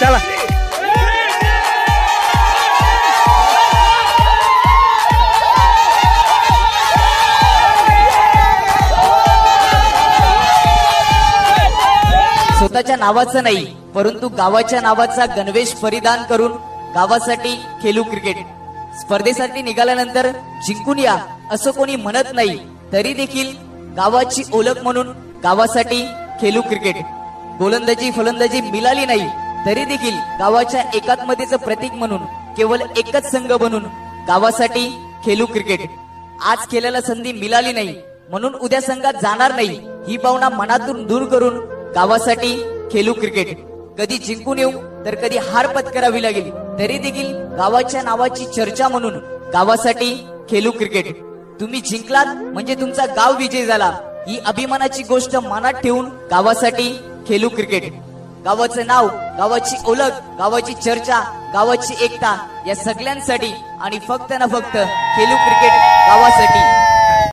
चला स्वतःच्या नावाचं नाही परंतु गावाच्या नावाचा गणवेश परिधान करून गावासाठी खेळू क्रिकेट स्पर्धेसाठी निघाल्यानंतर जिंकून या असं कोणी म्हणत नाही, तरी देखील गावाची ओळख म्हणून गावासाठी खेळू क्रिकेट. गोलंदाजी फलंदाजी मिळाली नाही तरी देखील गावाच्या एकात्मतेचं प्रतीक म्हणून केवळ एकच संघ बनून गावासाठी खेळू क्रिकेट. आज खेळायला संधी मिळाली नाही म्हणून उद्या संघात जाणार नाही ही भावना मनातून दूर करून गावासाठी खेळू क्रिकेट. कधी जिंकून येऊ तर कधी हार पत्करावी लागेल तरी देखील गावाच्या नावाची चर्चा म्हणून गावासाठी खेळू क्रिकेट. तुम्ही जिंकलात म्हणजे तुमचा गाव विजय झाला ही अभिमानाची गोष्ट मनात ठेवून गावासाठी खेळू क्रिकेट. गावाचं नाव, गावाची ओळख, गावाची चर्चा, गावाची एकता या सगळ्यांसाठी आणि फक्त ना फक्त खेळू क्रिकेट गावासाठी.